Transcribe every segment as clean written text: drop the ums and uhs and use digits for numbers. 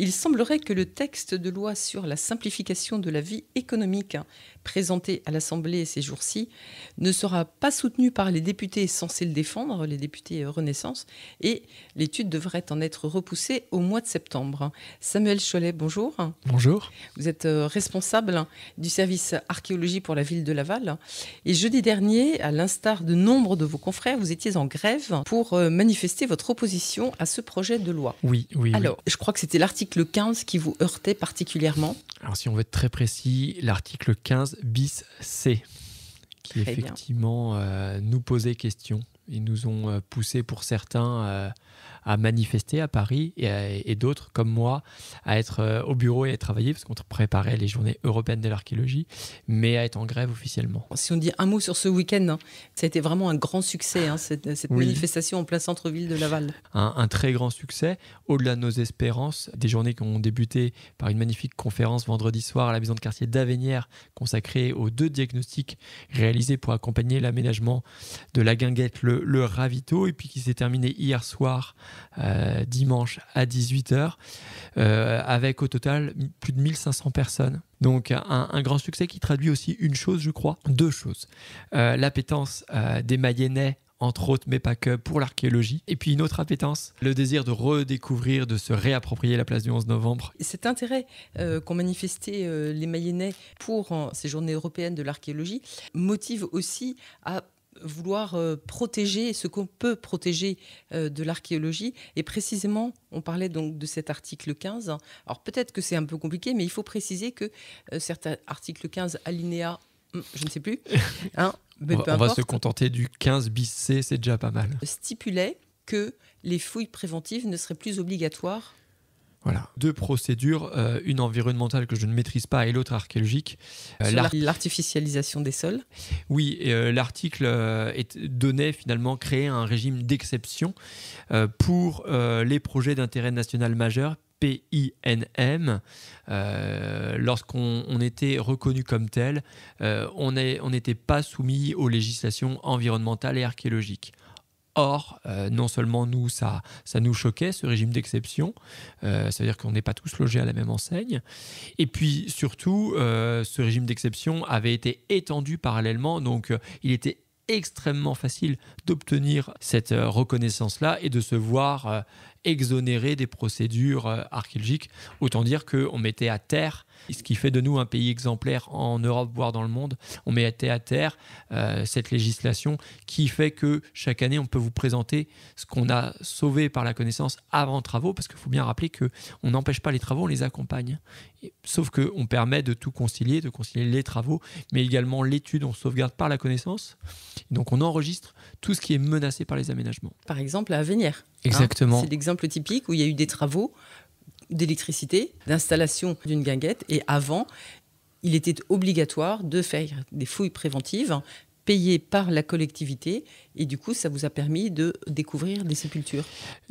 Il semblerait que le texte de loi sur la simplification de la vie économique présenté à l'Assemblée ces jours-ci ne sera pas soutenu par les députés censés le défendre, les députés Renaissance, et l'étude devrait en être repoussée au mois de septembre. Samuel Chollet, bonjour. Bonjour. Vous êtes responsable du service archéologie pour la ville de Laval. Et jeudi dernier, à l'instar de nombre de vos confrères, vous étiez en grève pour manifester votre opposition à ce projet de loi. Oui. Alors, je crois que c'était l'article 15 qui vous heurtait particulièrement. Alors, si on veut être très précis, l'article 15 bis C, qui Très effectivement nous posait question. Ils nous ont poussé pour certains à manifester à Paris et d'autres, comme moi, à être au bureau et à travailler parce qu'on préparait les journées européennes de l'archéologie, mais à être en grève officiellement. Si on dit un mot sur ce week-end, ça a été vraiment un grand succès, cette manifestation en plein centre-ville de Laval. Un très grand succès, au-delà de nos espérances. Des journées qui ont débuté par une magnifique conférence vendredi soir à la maison de quartier d'Avenières consacrée aux 2 diagnostics réalisés pour accompagner l'aménagement de la guinguette, le ravito, et puis qui s'est terminé hier soir, dimanche à 18h, avec au total plus de 1500 personnes. Donc un grand succès qui traduit aussi une chose, je crois, 2 choses. L'appétence des Mayennais, entre autres, mais pas que, pour l'archéologie. Et puis une autre appétence, le désir de redécouvrir, de se réapproprier la place du 11 novembre. Et cet intérêt qu'ont manifesté les Mayennais pour ces journées européennes de l'archéologie motive aussi à vouloir protéger ce qu'on peut protéger de l'archéologie. Et précisément, on parlait donc de cet article 15. Alors peut-être que c'est un peu compliqué, mais il faut préciser que certains articles 15 alinéa, je ne sais plus, mais on va se contenter du 15 bis C, c'est déjà pas mal. Stipulait que les fouilles préventives ne seraient plus obligatoires. Voilà, 2 procédures, une environnementale que je ne maîtrise pas et l'autre archéologique. Sur l'artificialisation des sols. Oui, l'article donnait finalement, créer un régime d'exception pour les projets d'intérêt national majeur, PINM. Lorsqu'on était reconnu comme tel, on n'était pas soumis aux législations environnementales et archéologiques. Or, non seulement nous, ça nous choquait, ce régime d'exception, ça veut dire qu'on n'est pas tous logés à la même enseigne, et puis surtout, ce régime d'exception avait été étendu parallèlement, donc il était extrêmement facile d'obtenir cette reconnaissance-là et de se voir exonéré des procédures archéologiques. Autant dire qu'on mettait à terre, ce qui fait de nous un pays exemplaire en Europe, voire dans le monde, on mettait à terre cette législation qui fait que chaque année, on peut vous présenter ce qu'on a sauvé par la connaissance avant travaux, parce qu'il faut bien rappeler qu'on n'empêche pas les travaux, on les accompagne. Sauf qu'on permet de tout concilier, de concilier les travaux, mais également l'étude, on sauvegarde par la connaissance. Donc on enregistre tout ce qui est menacé par les aménagements. Par exemple, à Avenières. Exactement. C'est l'exemple typique où il y a eu des travaux d'électricité, d'installation d'une guinguette, et avant, il était obligatoire de faire des fouilles préventives payées par la collectivité, et du coup, ça vous a permis de découvrir des sépultures.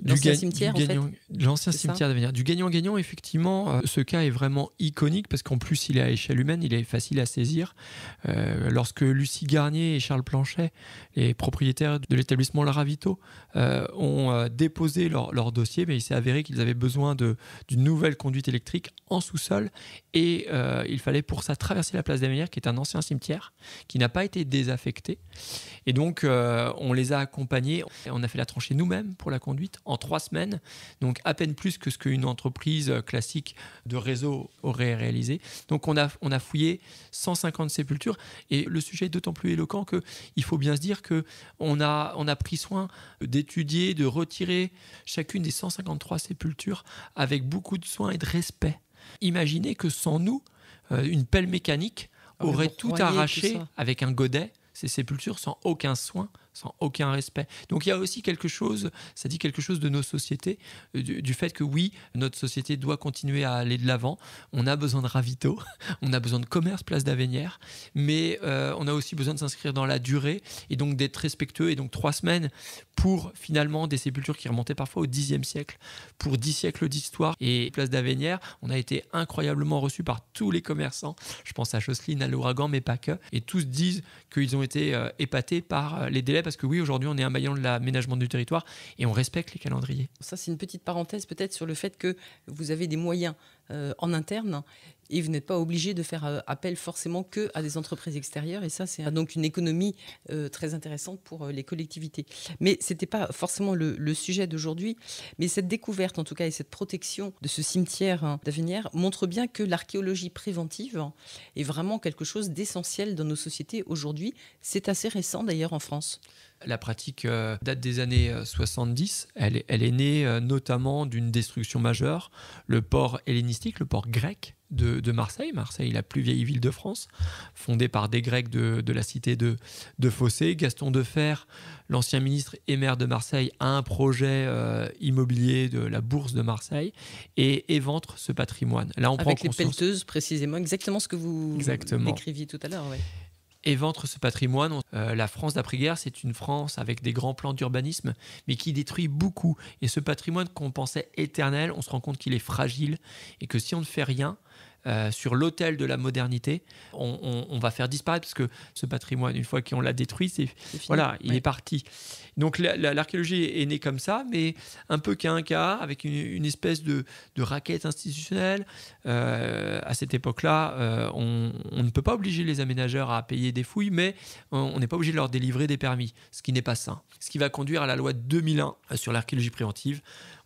L'ancien cimetière, en fait. L'ancien cimetière d'Avenières. Du gagnant-gagnant, effectivement, ce cas est vraiment iconique, parce qu'en plus, il est à échelle humaine, il est facile à saisir. Lorsque Lucie Garnier et Charles Planchet, les propriétaires de l'établissement Le Ravito, ont déposé leur dossier, mais il s'est avéré qu'ils avaient besoin d'une nouvelle conduite électrique en sous-sol, et il fallait pour ça traverser la place d'Avenières, qui est un ancien cimetière, qui n'a pas été désaffecté. Et donc, on les a accompagnés. On a fait la tranchée nous-mêmes pour la conduite en 3 semaines, donc à peine plus que ce qu'une entreprise classique de réseau aurait réalisé. Donc, on a fouillé 150 sépultures, et le sujet est d'autant plus éloquent qu'il faut bien se dire qu'on a pris soin d'étudier, de retirer chacune des 153 sépultures avec beaucoup de soin et de respect. Imaginez que sans nous, une pelle mécanique aurait tout arraché avec un godet, ces sépultures, sans aucun soin, sans aucun respect. Donc il y a aussi quelque chose, ça dit quelque chose de nos sociétés, du fait que oui, notre société doit continuer à aller de l'avant. On a besoin de ravito, on a besoin de commerce, place d'Avenières, mais on a aussi besoin de s'inscrire dans la durée et donc d'être respectueux. Et donc 3 semaines pour finalement des sépultures qui remontaient parfois au Xe siècle, pour 10 siècles d'histoire. Et place d'Avenières, on a été incroyablement reçus par tous les commerçants. Je pense à Jocelyne, à l'Ouragan, mais pas que. Et tous disent qu'ils ont été épatés par les délais, parce parce que oui, aujourd'hui, on est un maillon de l'aménagement du territoire et on respecte les calendriers. Ça, c'est une petite parenthèse peut-être sur le fait que vous avez des moyens en interne et vous n'êtes pas obligé de faire appel forcément qu'à des entreprises extérieures. Et ça, c'est donc une économie très intéressante pour les collectivités. Mais ce n'était pas forcément le sujet d'aujourd'hui. Mais cette découverte, en tout cas, et cette protection de ce cimetière d'Avenières montre bien que l'archéologie préventive est vraiment quelque chose d'essentiel dans nos sociétés aujourd'hui. C'est assez récent d'ailleurs en France. La pratique date des années 70. Elle est née notamment d'une destruction majeure, le port hellénistique, le port grec de Marseille. Marseille, la plus vieille ville de France, fondée par des Grecs de la cité de Phocée. Gaston Defferre, l'ancien ministre et maire de Marseille, a un projet immobilier de la bourse de Marseille et éventre ce patrimoine. Là, on Avec prend les pelleteuses, précisément, exactement ce que vous décriviez tout à l'heure. Ouais. Éventre ce patrimoine. La France d'après-guerre, c'est une France avec des grands plans d'urbanisme, mais qui détruit beaucoup. Et ce patrimoine qu'on pensait éternel, on se rend compte qu'il est fragile et que si on ne fait rien, sur l'autel de la modernité, on va faire disparaître, parce que ce patrimoine, une fois qu'on l'a détruit, il est parti. Donc l'archéologie est née comme ça, mais un peu cas, avec une espèce de raquette institutionnelle. À cette époque-là, on ne peut pas obliger les aménageurs à payer des fouilles, mais on n'est pas obligé de leur délivrer des permis, ce qui n'est pas sain. Ce qui va conduire à la loi de 2001 sur l'archéologie préventive.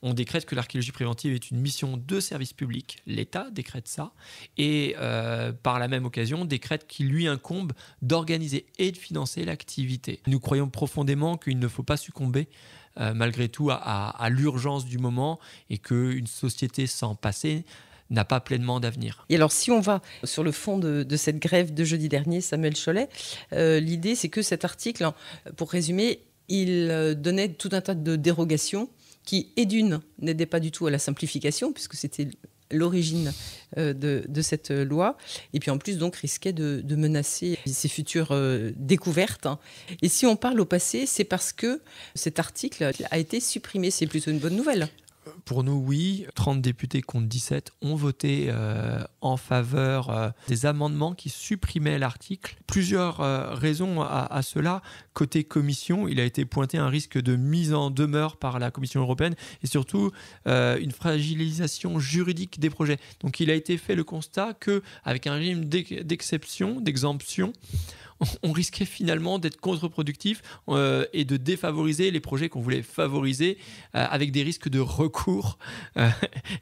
On décrète que l'archéologie préventive est une mission de service public. L'État décrète ça. Et par la même occasion, décrète qu'il lui incombe d'organiser et de financer l'activité. Nous croyons profondément qu'il ne faut pas succomber malgré tout à l'urgence du moment, et qu'une société sans passé n'a pas pleinement d'avenir. Et alors, si on va sur le fond de cette grève de jeudi dernier, Samuel Chollet, l'idée, c'est que cet article, pour résumer, il donnait tout un tas de dérogations qui, et d'une, n'aidaient pas du tout à la simplification, puisque c'était l'origine de cette loi, et puis en plus donc risquait de menacer ces futures découvertes. Et si on parle au passé, c'est parce que cet article a été supprimé. C'est plutôt une bonne nouvelle. Pour nous, oui. 30 députés contre 17 ont voté en faveur des amendements qui supprimaient l'article. Plusieurs raisons à cela. Côté commission, il a été pointé un risque de mise en demeure par la Commission européenne et surtout une fragilisation juridique des projets. Donc il a été fait le constat qu'avec un régime d'exception, d'exemption, on risquait finalement d'être contre-productif et de défavoriser les projets qu'on voulait favoriser avec des risques de recours,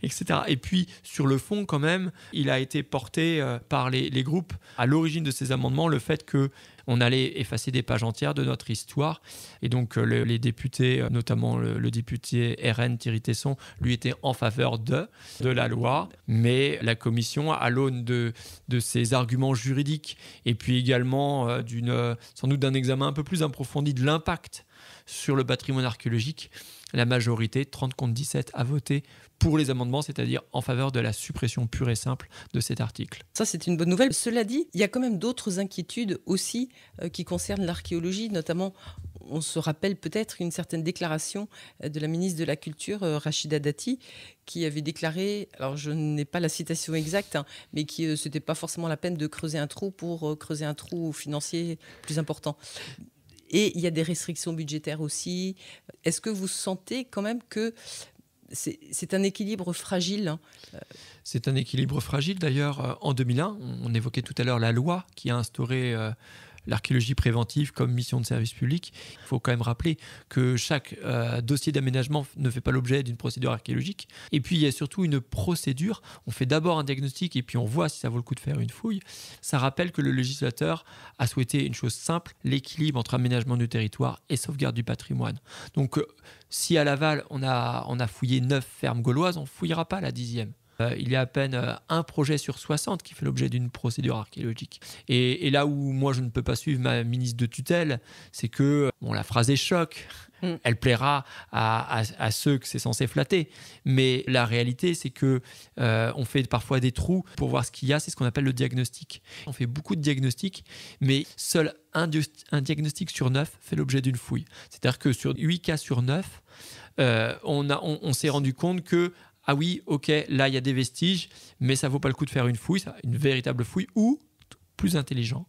etc. Et puis, sur le fond, quand même, il a été porté par les groupes à l'origine de ces amendements, le fait qu'on allait effacer des pages entières de notre histoire. Et donc, les députés, notamment le député RN Thierry Tesson, lui était en faveur de la loi. Mais la commission, à l'aune de ses arguments juridiques et puis également sans doute d'un examen un peu plus approfondi de l'impact sur le patrimoine archéologique, la majorité, 30 contre 17, a voté pour les amendements, c'est-à-dire en faveur de la suppression pure et simple de cet article. Ça, c'est une bonne nouvelle. Cela dit, il y a quand même d'autres inquiétudes aussi qui concernent l'archéologie, notamment, on se rappelle peut-être une certaine déclaration de la ministre de la Culture, Rachida Dati, qui avait déclaré, alors je n'ai pas la citation exacte, mais qui c'était pas forcément la peine de creuser un trou pour creuser un trou financier plus important. Et il y a des restrictions budgétaires aussi. Est-ce que vous sentez quand même que c'est un équilibre fragile? C'est un équilibre fragile. D'ailleurs, en 2001, on évoquait tout à l'heure la loi qui a instauré l'archéologie préventive comme mission de service public. Il faut quand même rappeler que chaque dossier d'aménagement ne fait pas l'objet d'une procédure archéologique. Et puis, il y a surtout une procédure. On fait d'abord un diagnostic et puis on voit si ça vaut le coup de faire une fouille. Ça rappelle que le législateur a souhaité une chose simple, l'équilibre entre aménagement du territoire et sauvegarde du patrimoine. Donc, si à Laval, on a fouillé 9 fermes gauloises, on ne fouillera pas la 10e. Il y a à peine un projet sur 60 qui fait l'objet d'une procédure archéologique. Et là où moi je ne peux pas suivre ma ministre de tutelle, c'est que la phrase est choc. Elle plaira à ceux que c'est censé flatter. Mais la réalité, c'est qu'on fait parfois des trous pour voir ce qu'il y a. C'est ce qu'on appelle le diagnostic. On fait beaucoup de diagnostics, mais seul un diagnostic sur 9 fait l'objet d'une fouille. C'est-à-dire que sur 8 cas sur 9, on s'est rendu compte que ah oui, ok, là il y a des vestiges, mais ça vaut pas le coup de faire une fouille, une véritable fouille, ou plus intelligent.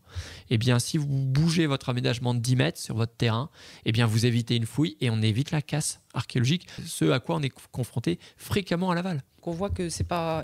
Eh bien, si vous bougez votre aménagement de 10 mètres sur votre terrain, eh bien, vous évitez une fouille et on évite la casse archéologique, ce à quoi on est confronté fréquemment à Laval. On voit que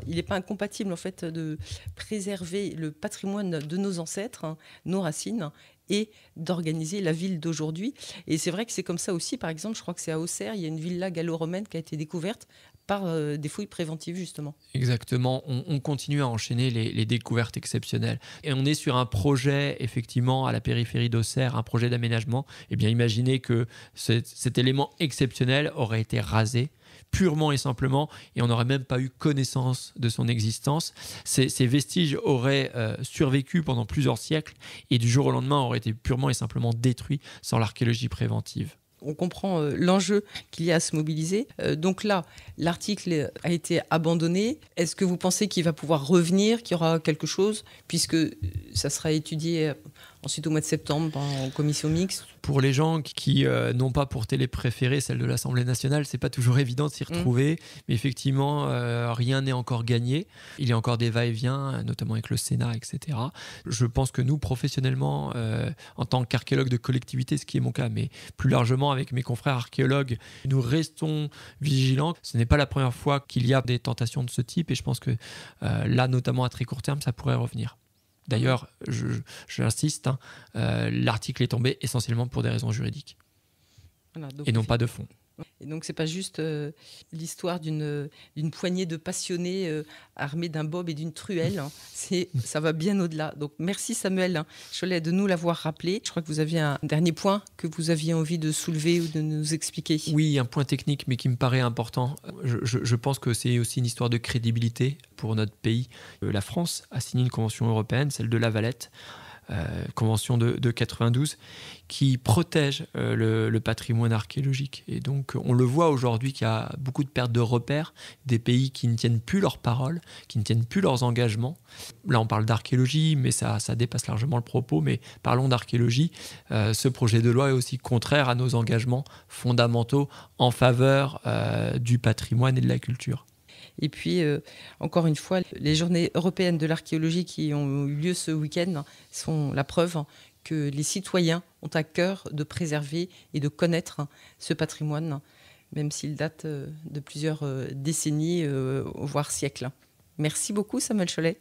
il n'est pas incompatible en fait de préserver le patrimoine de nos ancêtres, hein, nos racines, et d'organiser la ville d'aujourd'hui. Et c'est vrai que c'est comme ça aussi, par exemple, je crois que c'est à Auxerre, il y a une villa gallo-romaine qui a été découverte par des fouilles préventives, justement. Exactement, on continue à enchaîner les découvertes exceptionnelles. Et on est sur un projet, effectivement, à la périphérie d'Auxerre, un projet d'aménagement. Eh bien, imaginez que cet élément exceptionnel aurait été rasé purement et simplement, et on n'aurait même pas eu connaissance de son existence. Ces vestiges auraient survécu pendant plusieurs siècles, et du jour au lendemain auraient été purement et simplement détruits sans l'archéologie préventive. On comprend l'enjeu qu'il y a à se mobiliser. Donc là, l'article a été abandonné. Est-ce que vous pensez qu'il va pouvoir revenir, qu'il y aura quelque chose, puisque ça sera étudié ensuite au mois de septembre en commission mixte? Pour les gens qui n'ont pas pour télé préférée celle de l'Assemblée nationale, c'est pas toujours évident de s'y retrouver. Mais effectivement, rien n'est encore gagné. Il y a encore des va-et-vient, notamment avec le Sénat, etc. Je pense que nous, professionnellement, en tant qu'archéologues de collectivité, ce qui est mon cas, mais plus largement avec mes confrères archéologues, nous restons vigilants. Ce n'est pas la première fois qu'il y a des tentations de ce type, et je pense que là, notamment à très court terme, ça pourrait revenir. D'ailleurs, j'insiste, l'article est tombé essentiellement pour des raisons juridiques, voilà, et non pas de fond. Et donc, ce n'est pas juste l'histoire d'une poignée de passionnés armés d'un bob et d'une truelle. Hein. Ça va bien au-delà. Donc, merci Samuel Chollet de nous l'avoir rappelé. Je crois que vous aviez un dernier point que vous aviez envie de soulever ou de nous expliquer. Oui, un point technique, mais qui me paraît important. Je pense que c'est aussi une histoire de crédibilité pour notre pays. La France a signé une convention européenne, celle de La Valette, convention de 92, qui protège le patrimoine archéologique. Et donc, on le voit aujourd'hui qu'il y a beaucoup de pertes de repères, des pays qui ne tiennent plus leurs paroles, qui ne tiennent plus leurs engagements. Là, on parle d'archéologie, mais ça dépasse largement le propos. Mais parlons d'archéologie. Ce projet de loi est aussi contraire à nos engagements fondamentaux en faveur du patrimoine et de la culture. Et puis, encore une fois, les journées européennes de l'archéologie qui ont eu lieu ce week-end sont la preuve que les citoyens ont à cœur de préserver et de connaître ce patrimoine, même s'il date de plusieurs décennies, voire siècles. Merci beaucoup, Samuel Chollet.